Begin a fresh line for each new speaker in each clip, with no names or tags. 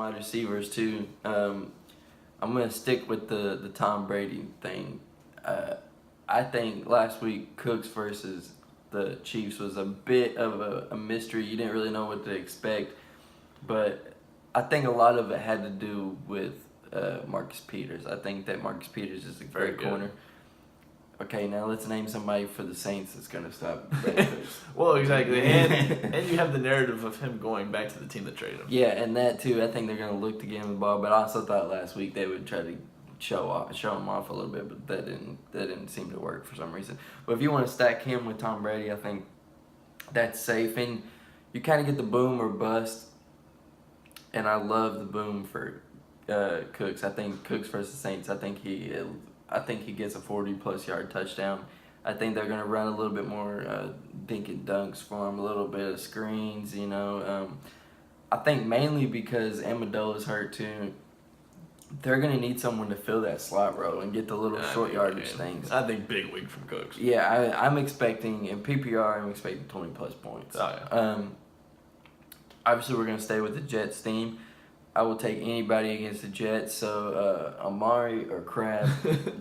wide receivers too. I'm gonna stick with the Tom Brady thing. I think last week Cooks versus the Chiefs was a bit of a mystery. You didn't really know what to expect, but I think a lot of it had to do with Marcus Peters. I think that Marcus Peters is a great corner. Okay, now let's name somebody for the Saints that's going to stop Brady Cooks.
Well, exactly. And you have the narrative of him going back to the team that traded him.
Yeah, and that too. I think they're going to look to get him the ball, but I also thought last week they would try to show him off a little bit, but that didn't seem to work for some reason. But if you want to stack him with Tom Brady, I think that's safe. And you kind of get the boom or bust, and I love the boom for Cooks. I think Cooks versus Saints, I think he gets a 40-plus yard touchdown. I think they're going to run a little bit more dink and dunks for him, a little bit of screens, you know. I think mainly because Amendola's hurt too. They're going to need someone to fill that slot role and get the little short yardage things.
I think big week from Cooks.
Yeah, I'm expecting, in PPR, I'm expecting 20-plus points.
Oh, yeah.
Obviously, we're going to stay with the Jets theme. I will take anybody against the Jets. So, Amari or Crab,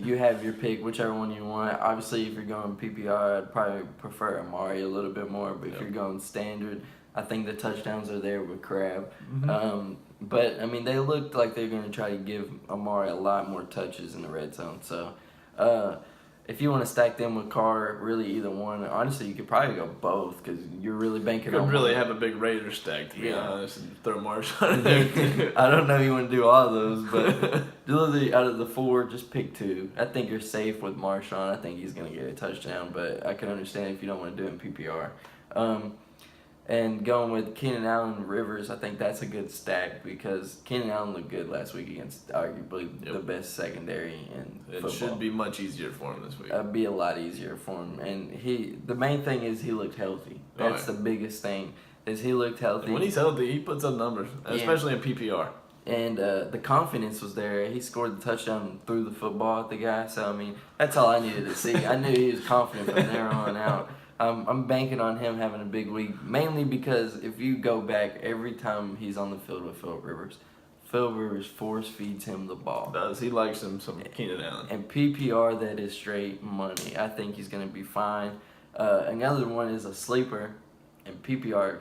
you have your pick, whichever one you want. Obviously, if you're going PPR, I'd probably prefer Amari a little bit more. But if you're going standard, I think the touchdowns are there with Crab.
Mm-hmm.
But, I mean, they looked like they're going to try to give Amari a lot more touches in the red zone. So, if you want to stack them with Carr, really either one. Honestly, you could probably go both because you're really banking on.
You could really have a big Raiders stack, to be honest, and throw Marshawn in there.
I don't know if you want to do all of those, but literally out of the four, just pick two. I think you're safe with Marshawn. I think he's going to get a touchdown, but I can understand if you don't want to do it in PPR. And going with Keenan Allen Rivers, I think that's a good stack because Keenan Allen looked good last week against arguably the best secondary in football.
It should be much easier for him this week.
It'd be a lot easier for him. And the main thing is he looked healthy. That's the biggest thing, is he looked healthy.
And when he's healthy, he puts up numbers, especially in PPR.
And the confidence was there. He scored the touchdown and threw the football at the guy. So, I mean, that's all I needed to see. I knew he was confident from there on out. I'm banking on him having a big week, mainly because if you go back, every time he's on the field with Phillip Rivers force feeds him the ball.
Does he likes him some Keenan Allen?
And PPR, that is straight money. I think he's going to be fine. Another one is a sleeper, and PPR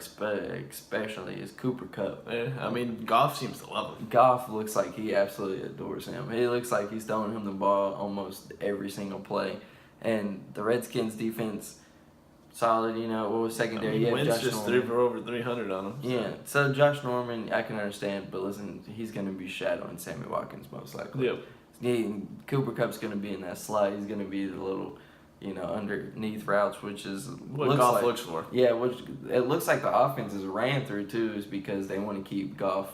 especially is Cooper Kupp.
Yeah, I mean, Goff seems to love him.
Goff looks like he absolutely adores him. He looks like he's throwing him the ball almost every single play. And the Redskins defense, solid, you know. What was secondary?
I mean, Wentz
Josh
just
Norman.
threw for over 300 on him.
So. Yeah, so Josh Norman, I can understand, but listen, he's going to be shadowing Sammy Watkins most likely.
Yep.
Cooper Kupp's going to be in that slot. He's going to be the little, you know, underneath routes, which is
what Goff looks for.
Yeah, which it looks like the offense is ran through too, is because they want to keep Goff's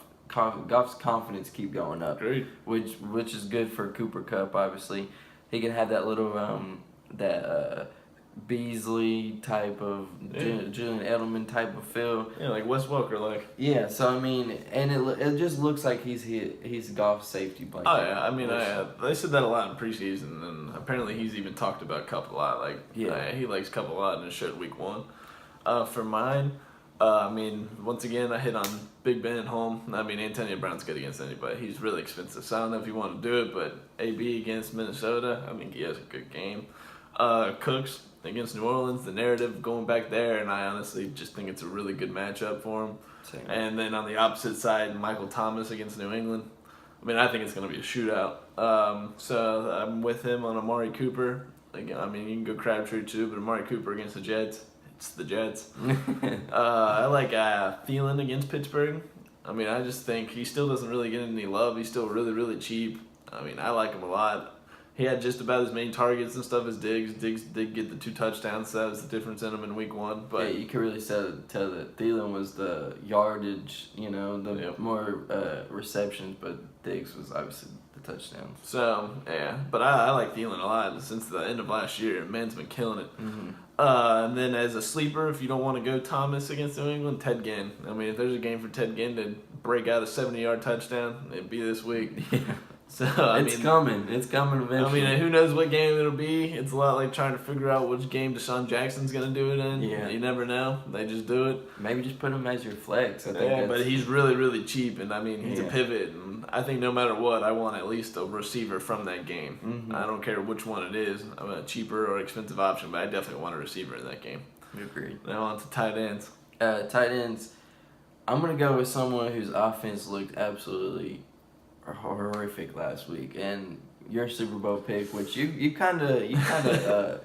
confidence keep going up.
Great.
Which is good for Cooper Kupp. Obviously, he can have that little Beasley type of Julian Edelman type of feel.
Yeah, like Wes Welker, like.
Yeah, so I mean, and it just looks like he's Goff's safety blanket.
Oh yeah, I mean, they said that a lot in preseason, and apparently he's even talked about Kupp a lot. Like, he likes Kupp a lot, and it showed week 1. For mine, I mean, once again, I hit on Big Ben at home. I mean, Antonio Brown's good against anybody. He's really expensive, so I don't know if you want to do it, but AB against Minnesota, I mean, he has a good game. Cooks against New Orleans, the narrative going back there, and I honestly just think it's a really good matchup for him.
Same.
And then on the opposite side, Michael Thomas against New England. I mean, I think it's going to be a shootout. So I'm with him on Amari Cooper. Again, I mean, you can go Crabtree too, but Amari Cooper against the Jets. It's the Jets. I like Thielen against Pittsburgh. I mean, I just think he still doesn't really get any love. He's still really, really cheap. I mean, I like him a lot. He had just about as many targets and stuff as Diggs. Diggs did get the 2 touchdowns, so that was the difference in him in week 1. But
yeah, you could really tell that Thielen was the yardage, you know, the more receptions, but Diggs was obviously the touchdowns.
So, yeah, but I like Thielen a lot since the end of last year. Man's been killing it.
Mm-hmm.
And then as a sleeper, if you don't want to go Thomas against New England, Ted Ginn. I mean, if there's a game for Ted Ginn to break out a 70-yard touchdown, it'd be this week.
Yeah.
So I
It's
mean,
coming. It's coming
I
eventually.
mean, who knows what game it'll be? It's a lot like trying to figure out which game Deshaun Jackson's gonna do it in.
Yeah.
You never know. They just do it.
Maybe just put him as your flex. I think
Yeah,
that's,
but he's really, really cheap, and I mean, he's a
Yeah.
pivot, and I think no matter what, I want at least a receiver from that game.
Mhm.
I don't care which one it is. I'm a cheaper or expensive option, but I definitely want a receiver in that game.
agreed.
Now on to tight ends.
Tight ends. I'm gonna go with someone whose offense looked absolutely horrific last week, and your Super Bowl pick, which you kind of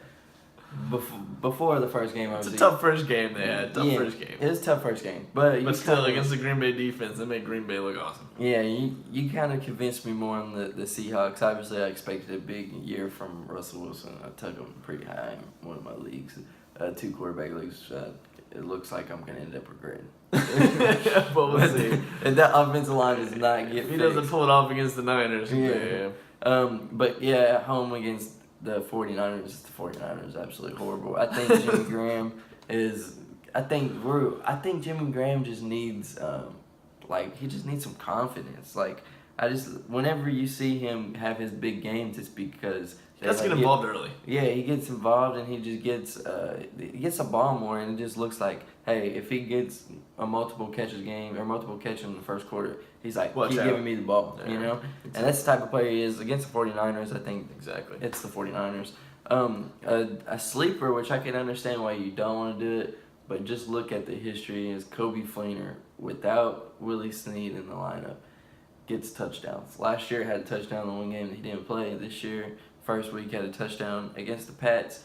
before the first game,
It's a
obviously.
tough first game they had. First game.
It was a tough first game, but you
But still,
kinda,
against the Green Bay defense, they made Green Bay look awesome.
yeah, you kind of convinced me more on the Seahawks. Obviously, I expected a big year from Russell Wilson. I took him pretty high in one of my leagues, 2 quarterback leagues. It looks like I'm gonna end up regretting.
But we'll see.
And that offensive line does not get
If he doesn't
fixed.
pull it off against the Niners,
Yeah. But yeah, at home against the 49ers, the 49ers absolutely horrible. I think Jimmy Graham is. I think Jimmy Graham just needs, he just needs some confidence. Like, whenever you see him have his big games, it's because
Let's get involved early.
Yeah, he gets involved and he just gets the ball more, and it just looks like, hey, if he gets a multiple catches game or multiple catches in the first quarter, he's like,
Watch
keep
out.
giving me the ball,
Yeah,
you know?
exactly.
And that's the type of player he is against the 49ers. I think
Exactly.
it's the 49ers. A sleeper, which I can understand why you don't want to do it, but just look at the history, is Kobe Fleener without Willie Snead in the lineup gets touchdowns. Last year had a touchdown in one game that he didn't play. This year, first week had a touchdown against the Pats.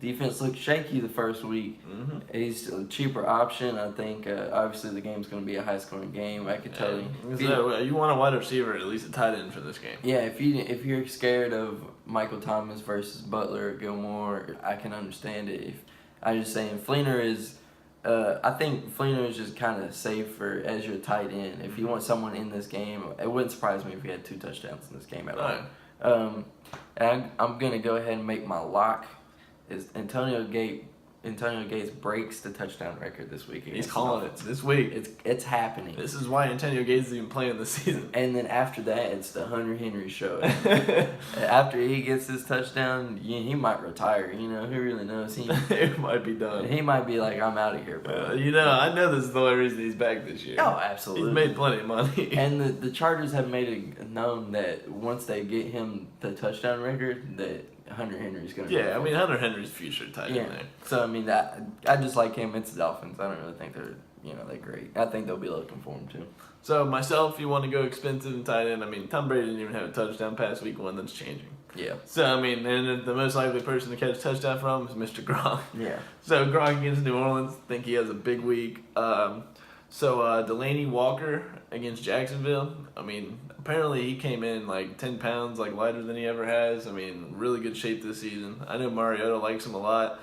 Defense looked shaky the first week.
Mm-hmm.
He's a cheaper option. I think obviously the game's going to be a high-scoring game. I could tell you.
You want a wide receiver, at least a tight end for this game.
Yeah, if you're scared of Michael Thomas versus Butler or Gilmore, I can understand it. If I just saying Fleener is, I think Fleener is just kind of safer as your tight end. If you want someone in this game, it wouldn't surprise me if he had 2 touchdowns in this game at all.
Right.
And I'm gonna go ahead and make my lock is Antonio Gates breaks the touchdown record this week.
He's
against
calling
the
it
Dolphins.
this week.
It's happening.
This is why Antonio Gates is even playing this season.
And then after that, it's the Hunter Henry show. After he gets his touchdown, he might retire. You know, who really knows?
It might be done.
He might be like, I'm out of here, bro.
I know this is the only reason he's back this year.
Oh, absolutely.
He's made plenty of money.
And the Chargers have made it known that once they get him the touchdown record, that Hunter Henry's going to
Yeah, I mean, Hunter Henry's future tight
yeah.
end there.
So, I mean, I just like him. It's the Dolphins. I don't really think they're great. I think they'll be looking for him, too.
So, myself, you want to go expensive and tight end. I mean, Tom Brady didn't even have a touchdown past week 1. That's changing.
Yeah.
So, I mean, and the most likely person to catch a touchdown from is Mr. Gronk.
Yeah.
So, Gronk against New Orleans, I think he has a big week. Delaney Walker against Jacksonville. I mean, apparently he came in like 10 pounds, like lighter than he ever has. I mean, really good shape this season. I know Mariota likes him a lot.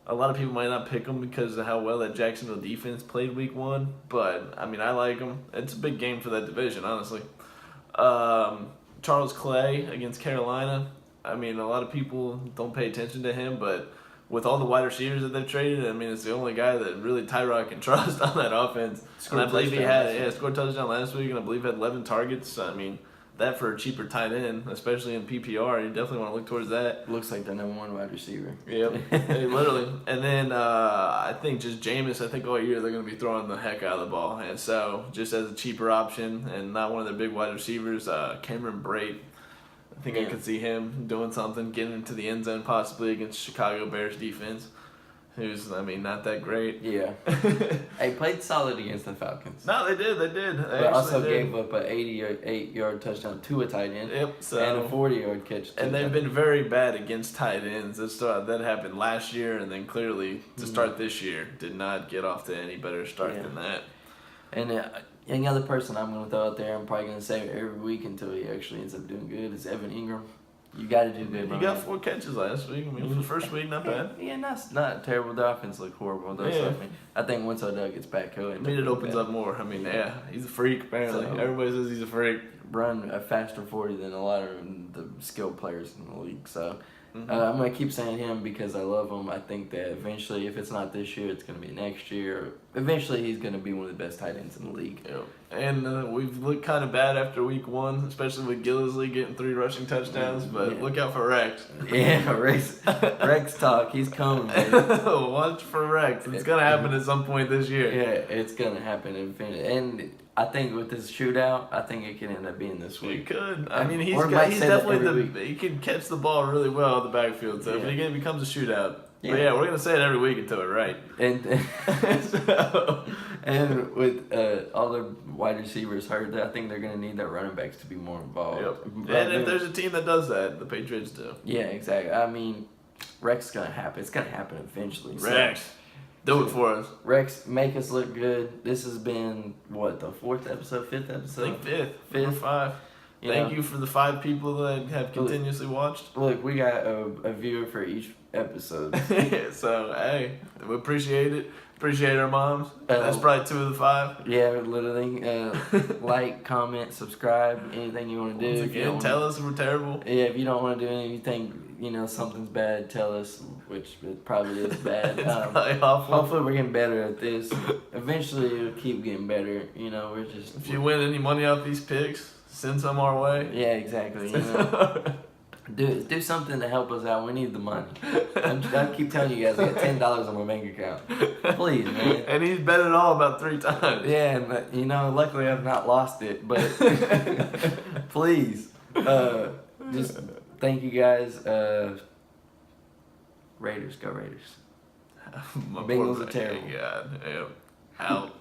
A lot of people might not pick him because of how well that Jacksonville defense played week 1. But, I mean, I like him. It's a big game for that division, honestly. Charles Clay against Carolina. I mean, a lot of people don't pay attention to him, but with all the wide receivers that they've traded, I mean, it's the only guy that really Tyrod can trust on that offense.
Scored
And I believe he
touchdown
had
last week.
scored a touchdown last week, and I believe had 11 targets. I mean, that for a cheaper tight end, especially in PPR, you definitely want to look towards that.
Looks like the number 1 wide receiver.
Yep, hey, literally. And then I think just Jameis, I think all year they're going to be throwing the heck out of the ball. And so, just as a cheaper option and not one of their big wide receivers, Cameron Brate. I think I could see him doing something, getting into the end zone possibly against Chicago Bears defense, who's, I mean, not that great.
Yeah. They played solid against the Falcons.
No, they did. They
But also
did.
gave up an 88-yard touchdown to a tight end.
Yep, so
And a 40-yard catch.
and they've been very bad against tight ends. That happened last year, and then clearly to start this year did not get off to any better start than that.
And any other person I'm going to throw out there, I'm probably going to say it every week until he actually ends up doing good, is Evan Ingram. You got to do good.
He got 4 catches last week. I mean, for the first week, not bad.
Yeah, not terrible. The offense looked horrible though. So, I think once Odell gets back, he'll
I mean, it opens up more. I mean, yeah, he's a freak apparently.
So-
Everybody says he's a freak.
Run a faster 40 than a lot of the skilled players in the league. So I'm going to keep saying him because I love him. I think that eventually, if it's not this year, it's going to be next year. Eventually, he's going to be one of the best tight ends in the league.
Yep. And we've looked kind of bad after week 1, especially with Gillisley getting 3 rushing touchdowns. But
Yeah.
look out for Rex.
Yeah, Rex talk. He's coming, man.
Watch for Rex. It's gonna happen at some point this year.
Yeah, it's gonna happen in Phoenix. And I think with this shootout, I think it could end up being this
He
week.
could. I mean, he's
Or might
he's
say that
definitely
every
he can catch the ball really well at the backfield. So
Yeah.
if it becomes a shootout,
Yeah.
but yeah, we're gonna say it every week until we're right.
And
So,
and with all the wide receivers hurt, I think they're gonna need their running backs to be more involved.
yep.
But
And if there's a team that does that, the Patriots do.
yeah, exactly. I mean, Rex is gonna happen. It's gonna happen eventually. So,
Rex, do it for us.
Rex, make us look good. This has been what, the 4th episode, 5th
I
episode.
think 5th,
Fifth.
or 5. Thank you for the 5 people that have continuously watched.
Look, we got a viewer for each episode.
So hey, we appreciate it. Appreciate our moms. That's probably 2 of the 5.
Yeah, literally. Like, comment, subscribe, anything you want to do.
Once
If you
again,
don't
tell us if we're terrible.
Yeah, if you don't want to do anything, you think something's bad, tell us, which it probably is bad.
It's probably awful.
Hopefully, we're getting better at this. Eventually, it'll keep getting better. We're just.
If you win any money off these picks, send some our way.
Yeah, exactly. Do something to help us out. We need the money. I keep telling you guys, I got $10 on my bank account. Please, man.
And he's bet it all about 3 times.
Yeah, and luckily I've not lost it, but please, just thank you guys. Raiders, go Raiders.
My
Bengals
poor
are terrible.
God. Out.